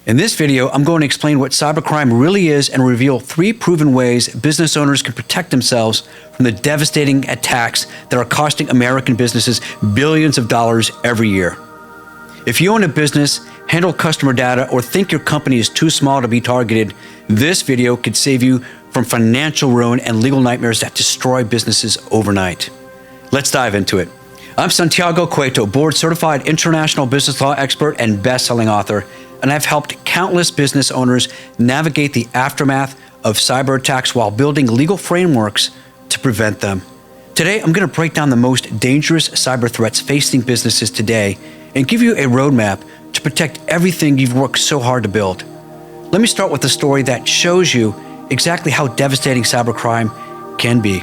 In this video, I'm going to explain what cybercrime really is and reveal 3 proven ways business owners can protect themselves from the devastating attacks that are costing American businesses billions of dollars every year. If you own a business, handle customer data, or think your company is too small to be targeted, this video could save you from financial ruin and legal nightmares that destroy businesses overnight. Let's dive into it. I'm Santiago Cueto, board-certified international business law expert and best-selling author, and I've helped countless business owners navigate the aftermath of cyber attacks while building legal frameworks to prevent them. Today, I'm going to break down the most dangerous cyber threats facing businesses today and give you a roadmap to protect everything you've worked so hard to build. Let me start with a story that shows you exactly how devastating cybercrime can be.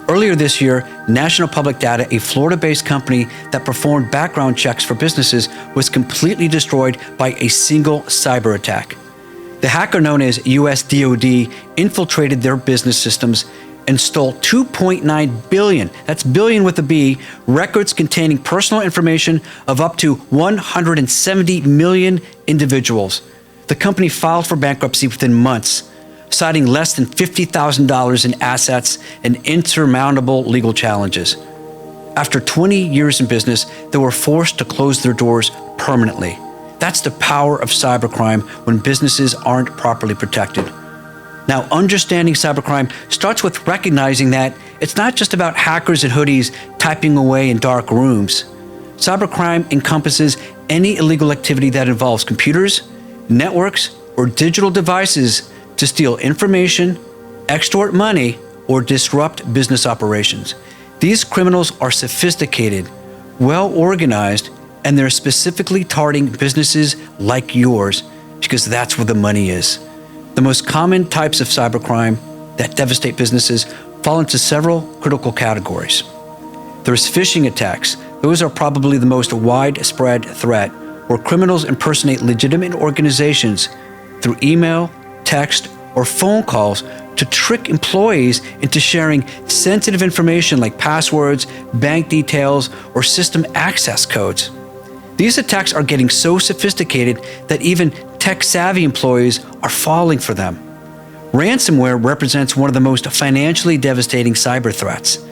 Earlier this year, National Public Data, a Florida-based company that performed background checks for businesses, was completely destroyed by a single cyber attack. The hacker known as US DoD infiltrated their business systems and stole 2.9 billion, that's billion with a B, records containing personal information of up to 170 million individuals. The company filed for bankruptcy within months, citing less than $50,000 in assets and insurmountable legal challenges. After 20 years in business, they were forced to close their doors permanently. That's the power of cybercrime when businesses aren't properly protected. Now, understanding cybercrime starts with recognizing that it's not just about hackers in hoodies typing away in dark rooms. Cybercrime encompasses any illegal activity that involves computers, networks, or digital devices to steal information, extort money, or disrupt business operations. These criminals are sophisticated, well-organized, and they're specifically targeting businesses like yours because that's where the money is. The most common types of cybercrime that devastate businesses fall into several critical categories. There's phishing attacks. Those are probably the most widespread threat, where criminals impersonate legitimate organizations through email, text, or phone calls to trick employees into sharing sensitive information like passwords, bank details, or system access codes. These attacks are getting so sophisticated that even tech-savvy employees are falling for them. Ransomware represents one of the most financially devastating cyber threats.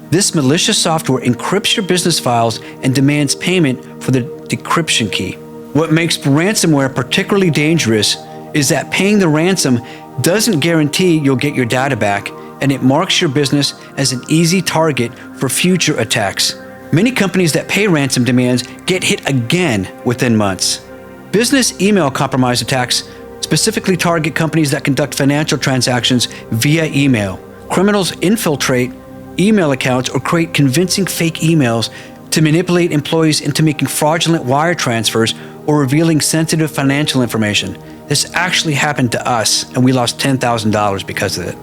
This malicious software encrypts your business files and demands payment for the decryption key. What makes ransomware particularly dangerous is that paying the ransom doesn't guarantee you'll get your data back, and it marks your business as an easy target for future attacks. Many companies that pay ransom demands get hit again within months. Business email compromise attacks specifically target companies that conduct financial transactions via email. Criminals infiltrate email accounts or create convincing fake emails to manipulate employees into making fraudulent wire transfers or revealing sensitive financial information. This actually happened to us, and we lost $10,000 because of it.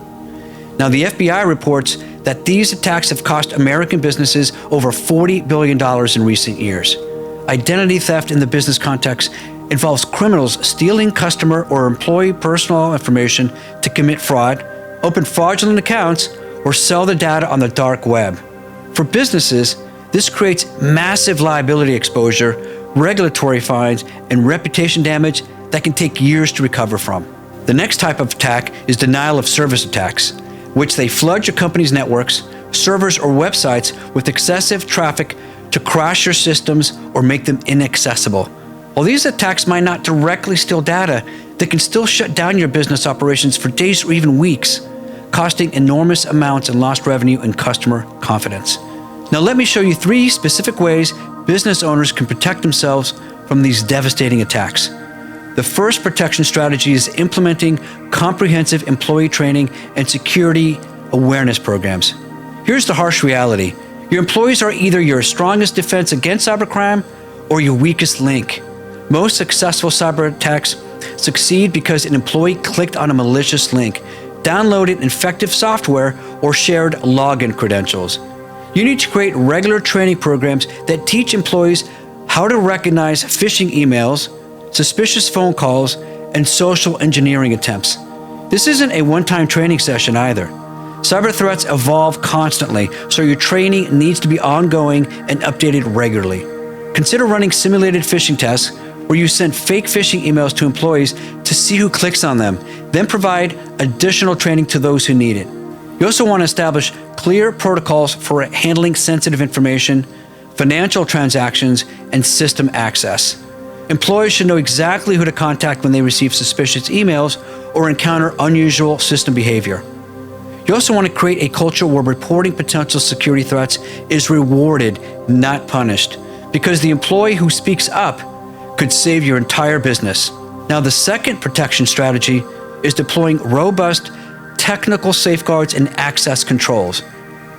Now, the FBI reports that these attacks have cost American businesses over $40 billion in recent years. Identity theft in the business context involves criminals stealing customer or employee personal information to commit fraud, open fraudulent accounts, or sell the data on the dark web. For businesses, this creates massive liability exposure, regulatory fines, and reputation damage that can take years to recover from. The next type of attack is denial of service attacks, which they flood your company's networks, servers, or websites with excessive traffic to crash your systems or make them inaccessible. While these attacks might not directly steal data, they can still shut down your business operations for days or even weeks, costing enormous amounts in lost revenue and customer confidence. Now let me show you 3 specific ways business owners can protect themselves from these devastating attacks. The first protection strategy is implementing comprehensive employee training and security awareness programs. Here's the harsh reality. Your employees are either your strongest defense against cybercrime or your weakest link. Most successful cyber attacks succeed because an employee clicked on a malicious link, downloaded infective software, or shared login credentials. You need to create regular training programs that teach employees how to recognize phishing emails, suspicious phone calls, and social engineering attempts. This isn't a one-time training session either. Cyber threats evolve constantly, so your training needs to be ongoing and updated regularly. Consider running simulated phishing tests where you send fake phishing emails to employees to see who clicks on them, then provide additional training to those who need it. You also want to establish clear protocols for handling sensitive information, financial transactions, and system access. Employees should know exactly who to contact when they receive suspicious emails or encounter unusual system behavior. You also want to create a culture where reporting potential security threats is rewarded, not punished, because the employee who speaks up could save your entire business. Now, the second protection strategy is deploying robust technical safeguards and access controls.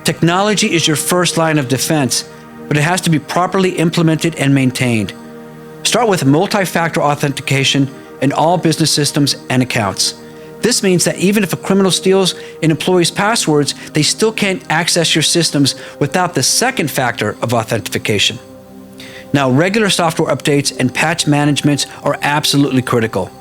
Technology is your first line of defense, but it has to be properly implemented and maintained. Start with multi-factor authentication in all business systems and accounts. This means that even if a criminal steals an employee's passwords, they still can't access your systems without the second factor of authentication. Now, regular software updates and patch management are absolutely critical.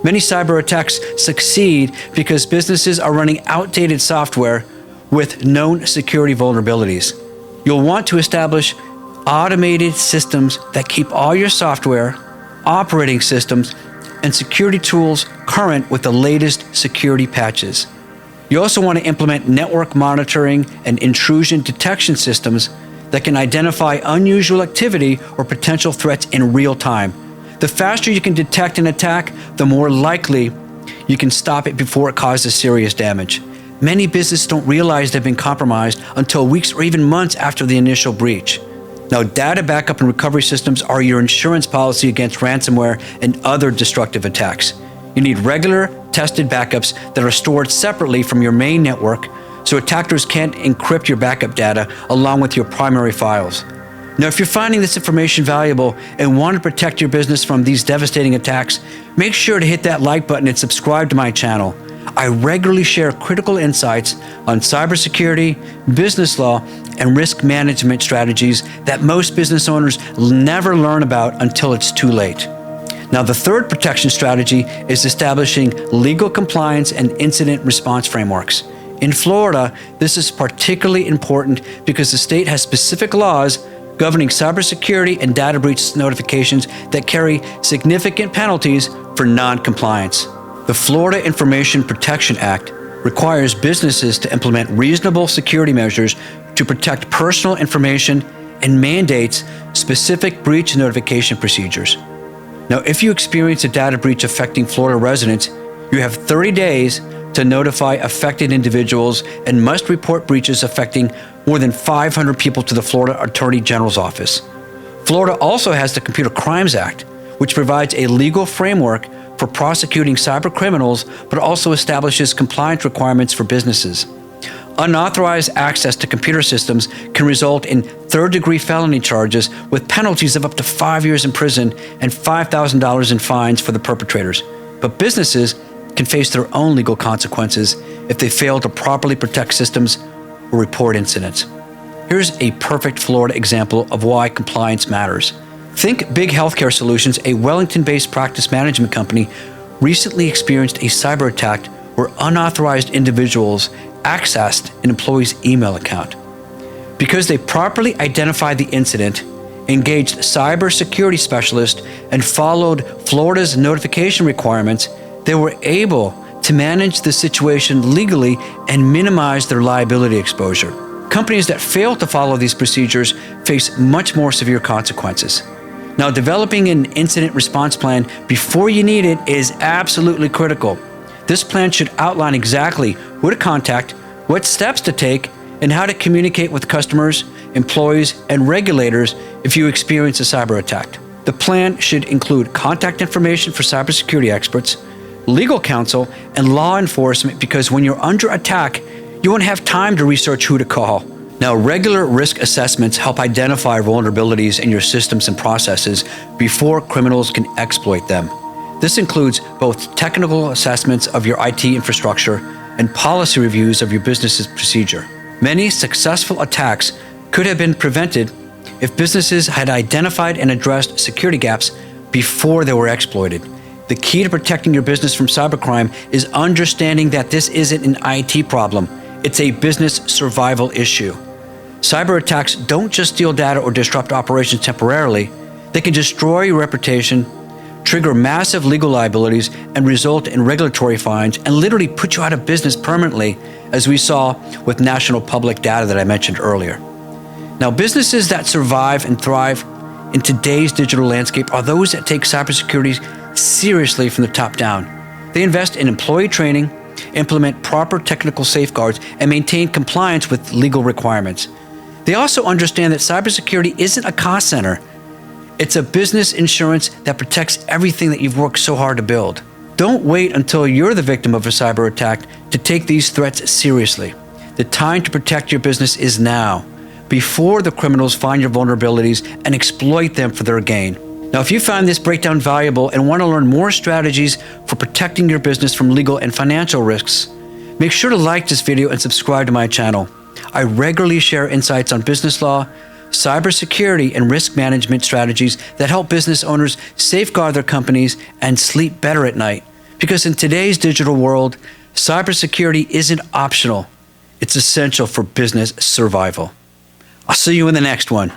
Many cyber attacks succeed because businesses are running outdated software with known security vulnerabilities. You'll want to establish automated systems that keep all your software, operating systems, and security tools current with the latest security patches. You also want to implement network monitoring and intrusion detection systems that can identify unusual activity or potential threats in real time. The faster you can detect an attack, the more likely you can stop it before it causes serious damage. Many businesses don't realize they've been compromised until weeks or even months after the initial breach. Now, data backup and recovery systems are your insurance policy against ransomware and other destructive attacks. You need regular, tested backups that are stored separately from your main network so attackers can't encrypt your backup data along with your primary files. Now, if you're finding this information valuable and want to protect your business from these devastating attacks, make sure to hit that like button and subscribe to my channel. I regularly share critical insights on cybersecurity, business law, and risk management strategies that most business owners never learn about until it's too late. Now, the third protection strategy is establishing legal compliance and incident response frameworks. In Florida, this is particularly important because the state has specific laws governing cybersecurity and data breach notifications that carry significant penalties for non-compliance. The Florida Information Protection Act requires businesses to implement reasonable security measures to protect personal information and mandates specific breach notification procedures. Now, if you experience a data breach affecting Florida residents, you have 30 days to notify affected individuals and must report breaches affecting more than 500 people to the Florida Attorney General's office. Florida also has the Computer Crimes Act, which provides a legal framework for prosecuting cyber criminals, but also establishes compliance requirements for businesses. Unauthorized access to computer systems can result in third-degree felony charges with penalties of up to 5 years in prison and $5,000 in fines for the perpetrators. But businesses can face their own legal consequences if they fail to properly protect systems or report incidents. Here's a perfect Florida example of why compliance matters. Think Big Healthcare Solutions, a Wellington-based practice management company, recently experienced a cyber attack where unauthorized individuals accessed an employee's email account. Because they properly identified the incident, engaged cybersecurity specialists, and followed Florida's notification requirements, they were able to manage the situation legally and minimize their liability exposure. Companies that fail to follow these procedures face much more severe consequences. Now, developing an incident response plan before you need it is absolutely critical. This plan should outline exactly who to contact, what steps to take, and how to communicate with customers, employees, and regulators if you experience a cyber attack. The plan should include contact information for cybersecurity experts, legal counsel, and law enforcement, because when you're under attack, you won't have time to research who to call. Now, regular risk assessments help identify vulnerabilities in your systems and processes before criminals can exploit them. This includes both technical assessments of your IT infrastructure and policy reviews of your business's procedure. Many successful attacks could have been prevented if businesses had identified and addressed security gaps before they were exploited. The key to protecting your business from cybercrime is understanding that this isn't an IT problem. It's a business survival issue. Cyber attacks don't just steal data or disrupt operations temporarily. They can destroy your reputation, trigger massive legal liabilities and result in regulatory fines and literally put you out of business permanently, as we saw with national public data that I mentioned earlier. Now, businesses that survive and thrive in today's digital landscape are those that take cybersecurity seriously from the top down. They invest in employee training, implement proper technical safeguards, and maintain compliance with legal requirements. They also understand that cybersecurity isn't a cost center. It's a business insurance that protects everything that you've worked so hard to build. Don't wait until you're the victim of a cyber attack to take these threats seriously. The time to protect your business is now, before the criminals find your vulnerabilities and exploit them for their gain. Now, if you found this breakdown valuable and want to learn more strategies for protecting your business from legal and financial risks, make sure to like this video and subscribe to my channel. I regularly share insights on business law, cybersecurity, and risk management strategies that help business owners safeguard their companies and sleep better at night. Because in today's digital world, cybersecurity isn't optional. It's essential for business survival. I'll see you in the next one.